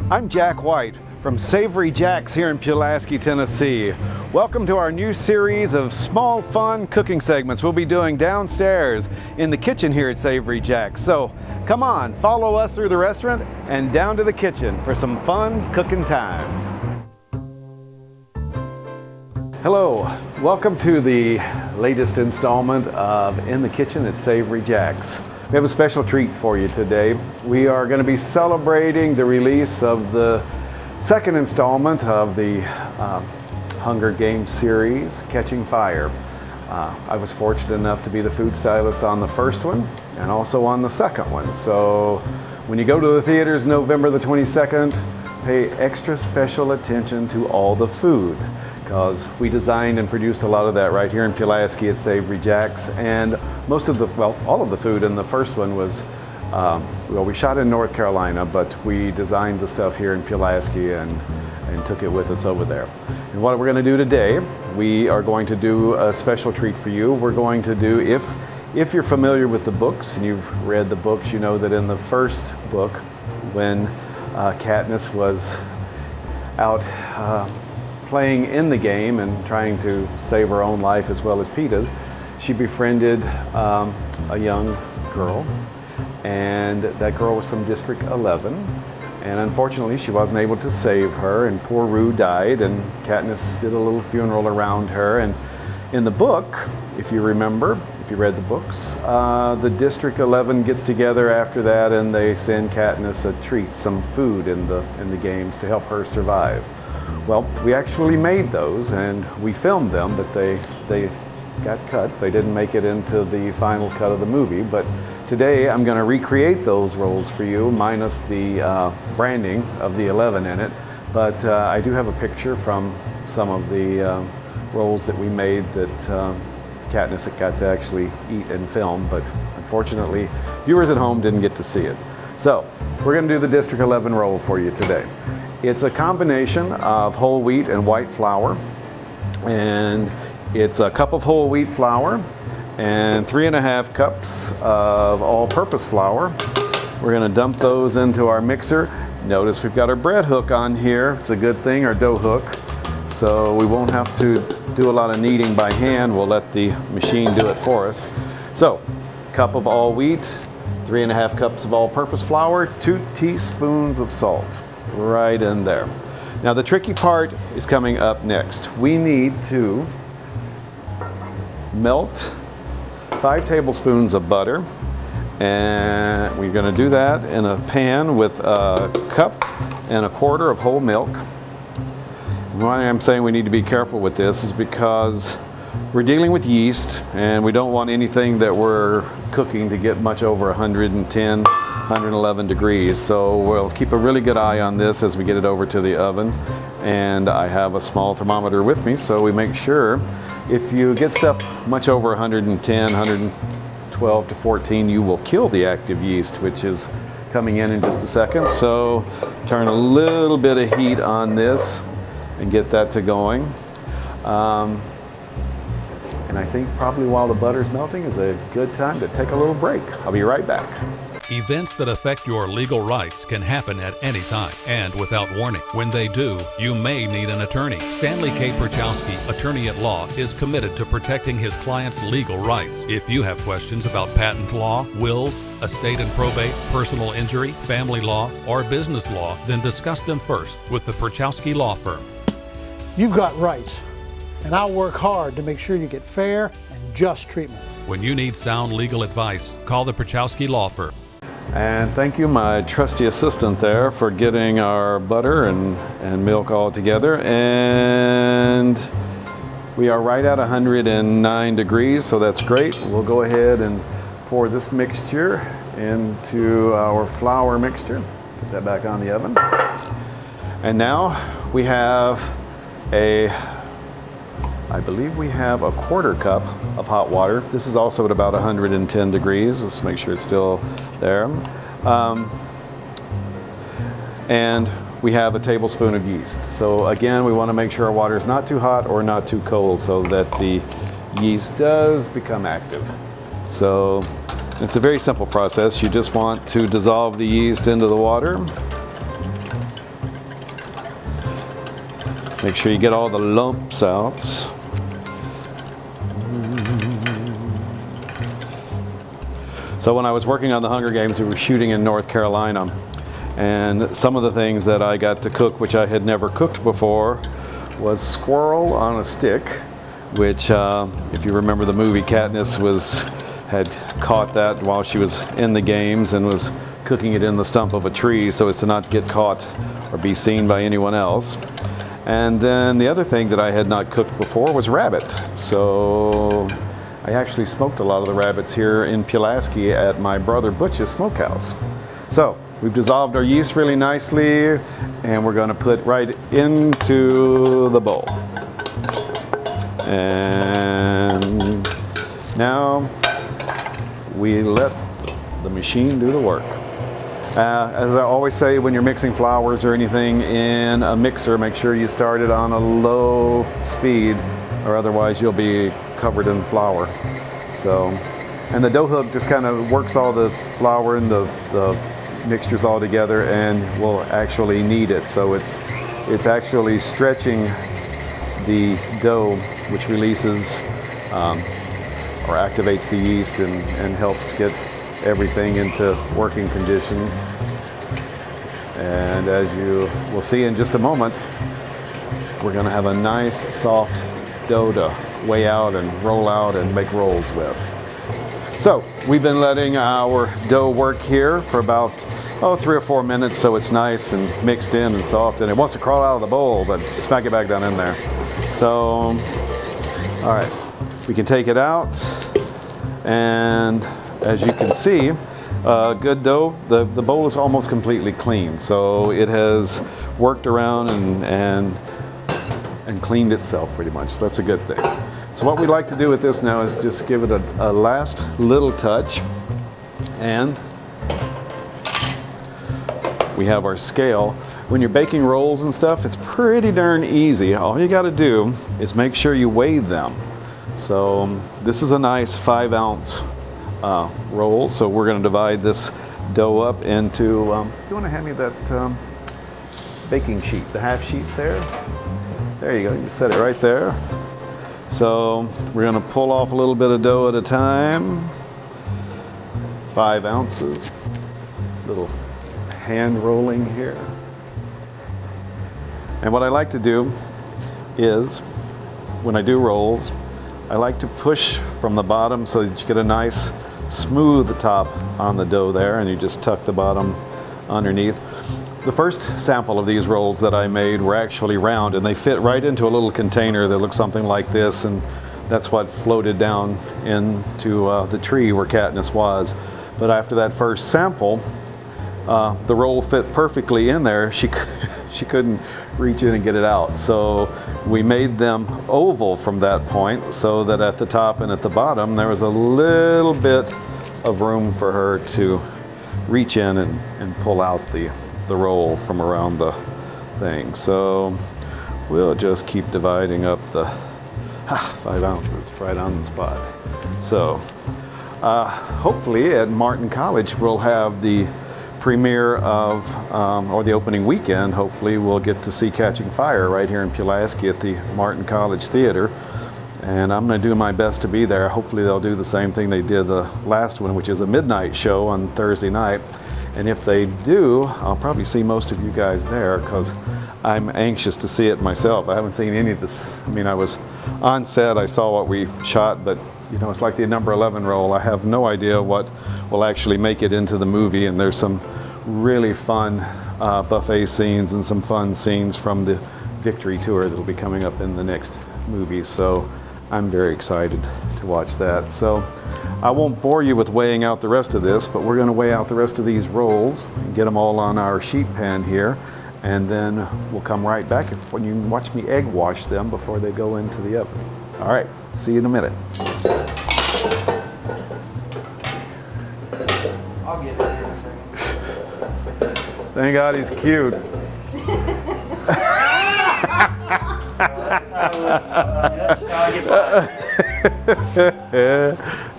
I'm Jack White from Savory Jack's here in Pulaski, Tennessee. Welcome to our new series of small, fun cooking segments we'll be doing downstairs in the kitchen here at Savory Jack's. So come on, follow us through the restaurant and down to the kitchen for some fun cooking times. Hello, welcome to the latest installment of In the Kitchen at Savory Jack's. We have a special treat for you today. We are going to be celebrating the release of the second installment of the Hunger Games series, Catching Fire. I was fortunate enough to be the food stylist on the first one and also on the second one. So when you go to the theaters November the 22nd, pay extra special attention to all the food, because we designed and produced a lot of that right here in Pulaski at Savory Jack's. And most of the, well, all of the food in the first one was, well, we shot in North Carolina, but we designed the stuff here in Pulaski and took it with us over there. And what we're going to do today, we are going to do a special treat for you. We're going to do, if you're familiar with the books and you've read the books, you know that in the first book, when Katniss was out playing in the game and trying to save her own life as well as Peeta's, she befriended a young girl, and that girl was from District 11, and unfortunately she wasn't able to save her, and poor Rue died, and Katniss did a little funeral around her. And in the book, if you remember, if you read the books, the District 11 gets together after that and they send Katniss a treat, some food in the games to help her survive. Well, we actually made those and we filmed them, but they got cut. They didn't make it into the final cut of the movie. But today I'm going to recreate those rolls for you, minus the branding of the 11 in it. But I do have a picture from some of the rolls that we made that Katniss got to actually eat and film, but unfortunately viewers at home didn't get to see it. So we're going to do the District 11 roll for you today. It's a combination of whole wheat and white flour, and it's a cup of whole wheat flour and 3.5 cups of all-purpose flour. We're going to dump those into our mixer. Notice we've got our bread hook on here. It's a good thing, our dough hook, so we won't have to do a lot of kneading by hand. We'll let the machine do it for us. So, cup of all wheat, 3.5 cups of all-purpose flour, 2 teaspoons of salt. Right in there. Now the tricky part is coming up next. We need to melt 5 tablespoons of butter, and we're going to do that in a pan with 1.25 cups of whole milk. Why I'm saying we need to be careful with this is because we're dealing with yeast and we don't want anything that we're cooking to get much over 110, 111 degrees. So we'll keep a really good eye on this as we get it over to the oven. And I have a small thermometer with me, so we make sure if you get stuff much over 110, 112 to 14, you will kill the active yeast, which is coming in just a second. So turn a little bit of heat on this and get that to going. And I think probably while the butter's melting is a good time to take a little break. I'll be right back. Events that affect your legal rights can happen at any time and without warning. When they do, you may need an attorney. Stanley K. Perchowski, attorney at law, is committed to protecting his client's legal rights. If you have questions about patent law, wills, estate and probate, personal injury, family law, or business law, then discuss them first with the Perchowski Law Firm. You've got rights, and I'll work hard to make sure you get fair and just treatment. When you need sound legal advice, call the Perchowski Law Firm. And thank you, my trusty assistant there, for getting our butter and milk all together. And we are right at 109 degrees, so that's great. We'll go ahead and pour this mixture into our flour mixture. Put that back on the oven. And now we have I believe we have a 1/4 cup of hot water. This is also at about 110 degrees. Let's make sure it's still there. And we have a tablespoon of yeast. So again, we want to make sure our water is not too hot or not too cold so that the yeast does become active. So it's a very simple process. You just want to dissolve the yeast into the water. Make sure you get all the lumps out. So when I was working on the Hunger Games, we were shooting in North Carolina. And some of the things that I got to cook, which I had never cooked before, was squirrel on a stick, which if you remember the movie, Katniss had caught that while she was in the games and was cooking it in the stump of a tree so as to not get caught or be seen by anyone else. And then the other thing that I had not cooked before was rabbit. So I actually smoked a lot of the rabbits here in Pulaski at my brother Butch's smokehouse. So we've dissolved our yeast really nicely, and we're going to put right into the bowl. And now we let the machine do the work. As I always say, when you're mixing flours or anything in a mixer, make sure you start it on a low speed, or otherwise you'll be covered in flour. So, and the dough hook just kind of works all the flour and the mixtures all together and will actually knead it. So it's actually stretching the dough, which releases or activates the yeast and helps get everything into working condition. And as you will see in just a moment, we're going to have a nice soft dough to weigh out and roll out and make rolls with. So we've been letting our dough work here for about 3 or 4 minutes, so it's nice and mixed in and soft, and it wants to crawl out of the bowl, but smack it back down in there. So all right, we can take it out, and as you can see, good dough. The bowl is almost completely clean, so it has worked around and cleaned itself pretty much. So that's a good thing. So what we'd like to do with this now is just give it a last little touch, and we have our scale. When you're baking rolls and stuff, it's pretty darn easy. All you got to do is make sure you weigh them. So this is a nice 5-ounce roll, so we're going to divide this dough up into, you want to hand me that baking sheet, the half sheet there? There you go, you set it right there. So we're going to pull off a little bit of dough at a time. 5 ounces, little hand rolling here. And what I like to do is, when I do rolls, I like to push from the bottom so that you get a nice smooth top on the dough there, and you just tuck the bottom underneath. The first sample of these rolls that I made were actually round, and they fit right into a little container that looks something like this, and that's what floated down into the tree where Katniss was. But after that first sample, the roll fit perfectly in there. She couldn't reach in and get it out. So we made them oval from that point, so that at the top and at the bottom there was a little bit of room for her to reach in and pull out the roll from around the thing. So we'll just keep dividing up the 5 ounces right on the spot. So hopefully at Martin College we'll have the premiere of, or the opening weekend, hopefully we'll get to see Catching Fire right here in Pulaski at the Martin College Theater. And I'm going to do my best to be there. Hopefully they'll do the same thing they did the last one, which is a midnight show on Thursday night. And if they do, I'll probably see most of you guys there, because I'm anxious to see it myself. I haven't seen any of this. I mean, I was on set, I saw what we shot, but you know, it's like the number 11 roll. I have no idea what will actually make it into the movie, and there's some really fun buffet scenes and some fun scenes from the Victory Tour that'll be coming up in the next movie. So I'm very excited to watch that. So I won't bore you with weighing out the rest of this, but we're going to weigh out the rest of these rolls and get them all on our sheet pan here, and then we'll come right back when you watch me egg wash them before they go into the oven. All right, see you in a minute. I'll get it in a second. Thank God he's cute.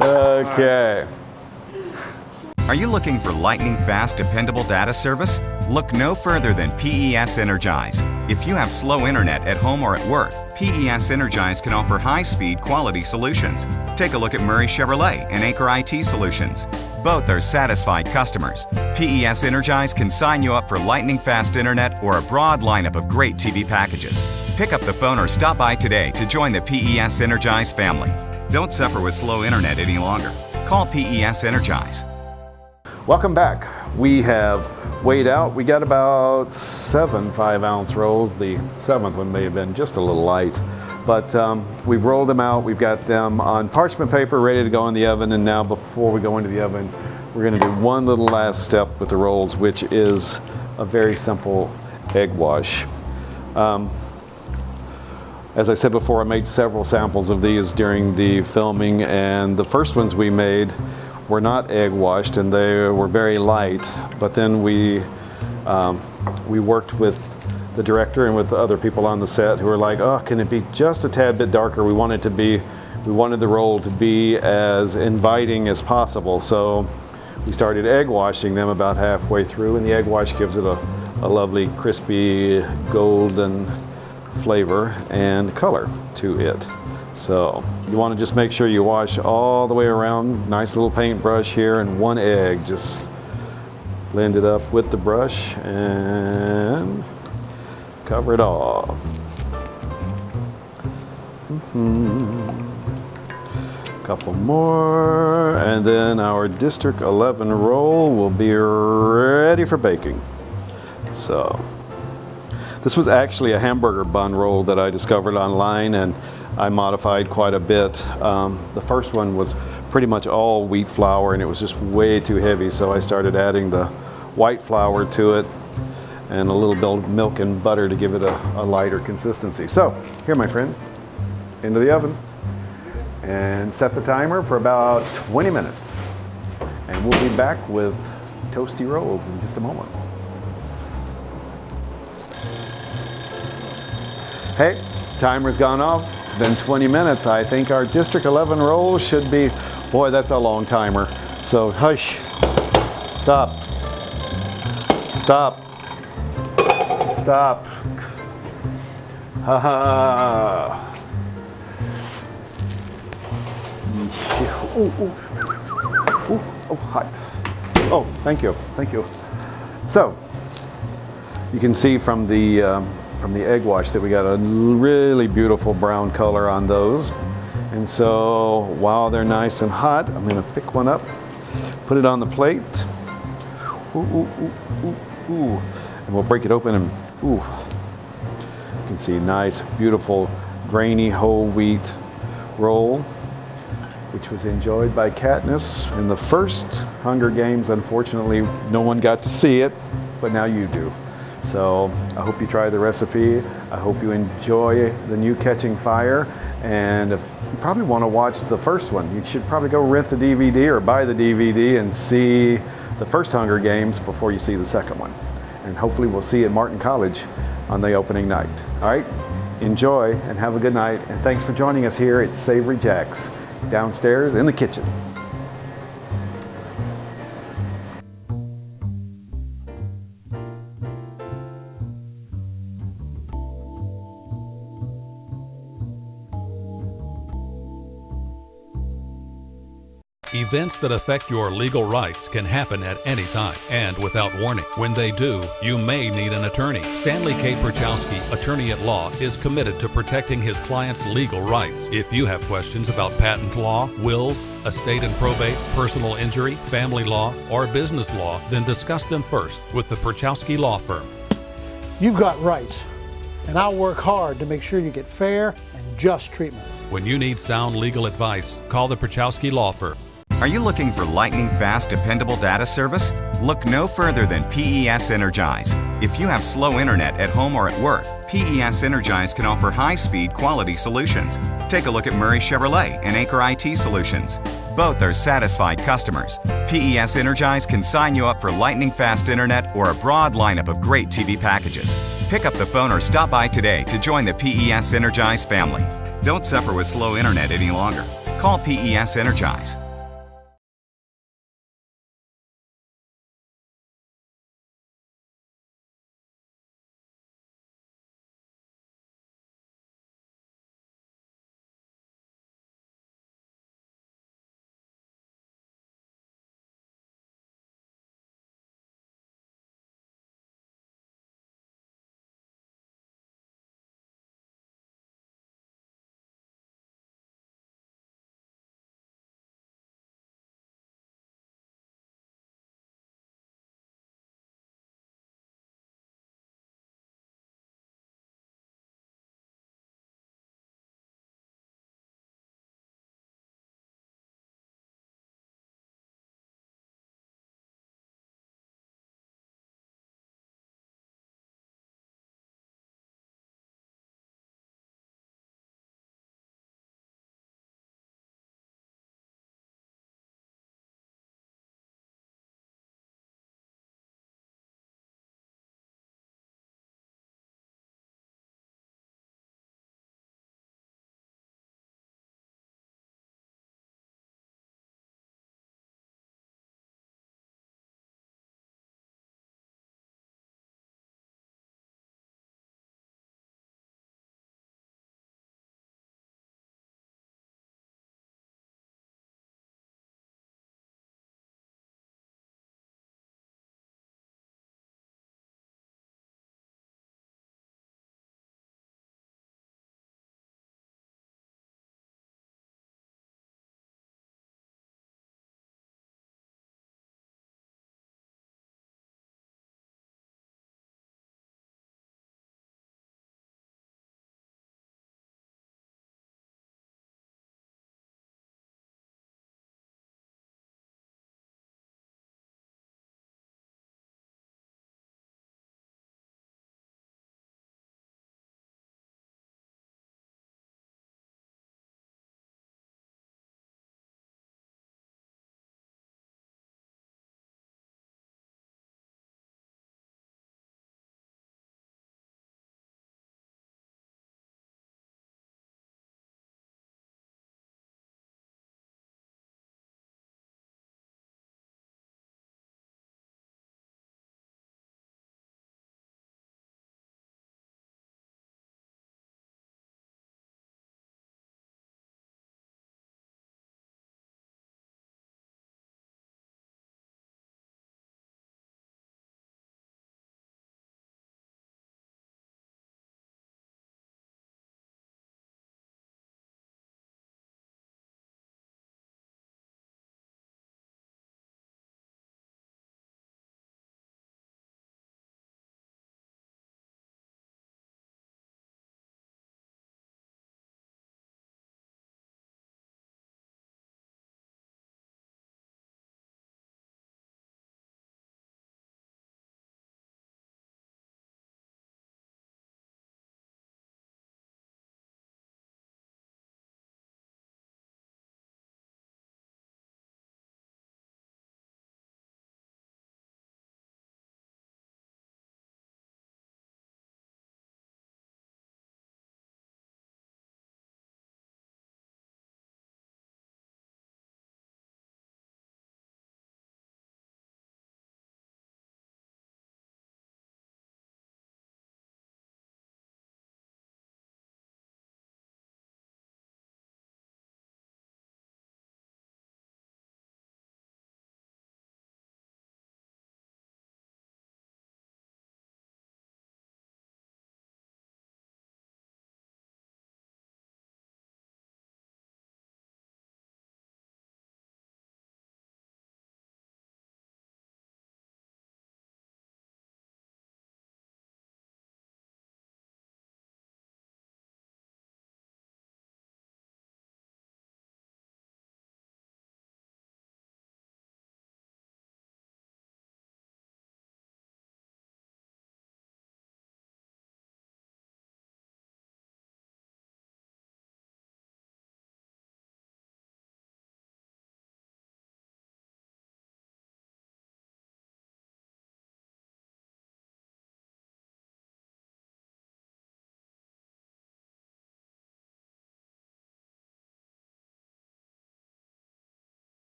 Okay. Are you looking for lightning-fast, dependable data service? Look no further than PES Energize. If you have slow internet at home or at work, PES Energize can offer high-speed, quality solutions. Take a look at Murray Chevrolet and Anchor IT Solutions. Both are satisfied customers. PES Energize can sign you up for lightning-fast internet or a broad lineup of great TV packages. Pick up the phone or stop by today to join the PES Energize family. Don't suffer with slow internet any longer. Call PES Energize. Welcome back. We have weighed out. We got about 7 5-ounce rolls. The 7th one may have been just a little light, but we've rolled them out. We've got them on parchment paper ready to go in the oven, and now before we go into the oven, we're going to do one little last step with the rolls, which is a very simple egg wash. As I said before, I made several samples of these during the filming, and the first ones we made were not egg washed and they were very light, but then we worked with the director and with the other people on the set who were like, oh, can it be just a tad bit darker? We wanted the roll to be as inviting as possible. So we started egg washing them about halfway through, and the egg wash gives it a lovely crispy golden flavor and color to it. So you want to just make sure you wash all the way around. Nice little paintbrush here, and one egg. Just blend it up with the brush and cover it off. Couple more, and then our District 11 roll will be ready for baking. So this was actually a hamburger bun roll that I discovered online, and I modified quite a bit. The first one was pretty much all wheat flour, and it was just way too heavy, so I started adding the white flour to it and a little bit of milk and butter to give it a lighter consistency. So here, my friend, into the oven, and set the timer for about 20 minutes. And we'll be back with toasty rolls in just a moment. Hey, timer's gone off. It's been 20 minutes. I think our District 11 roll should be, boy, that's a long timer. So hush, stop, stop, stop. Ha ha. Oh, hot. Oh, thank you, thank you. So, you can see from the egg wash that we got a really beautiful brown color on those. And so while they're nice and hot, I'm going to pick one up, put it on the plate. Ooh, ooh, ooh, ooh, ooh. And we'll break it open, and ooh. You can see nice, beautiful, grainy whole wheat roll, which was enjoyed by Katniss in the first Hunger Games. Unfortunately, no one got to see it, but now you do. So I hope you try the recipe. I hope you enjoy the new Catching Fire. And if you probably want to watch the first one, you should probably go rent the DVD or buy the DVD and see the first Hunger Games before you see the second one. And hopefully we'll see you at Martin College on the opening night. All right, enjoy and have a good night. And thanks for joining us here at Savory Jack's, downstairs in the kitchen. Events that affect your legal rights can happen at any time and without warning. When they do, you may need an attorney. Stanley K. Perchowski, attorney at law, is committed to protecting his client's legal rights. If you have questions about patent law, wills, estate and probate, personal injury, family law, or business law, then discuss them first with the Perchowski Law Firm. You've got rights, and I'll work hard to make sure you get fair and just treatment. When you need sound legal advice, call the Perchowski Law Firm. Are you looking for lightning-fast, dependable data service? Look no further than PES Energize. If you have slow internet at home or at work, PES Energize can offer high-speed, quality solutions. Take a look at Murray Chevrolet and Anchor IT Solutions. Both are satisfied customers. PES Energize can sign you up for lightning-fast internet or a broad lineup of great TV packages. Pick up the phone or stop by today to join the PES Energize family. Don't suffer with slow internet any longer. Call PES Energize.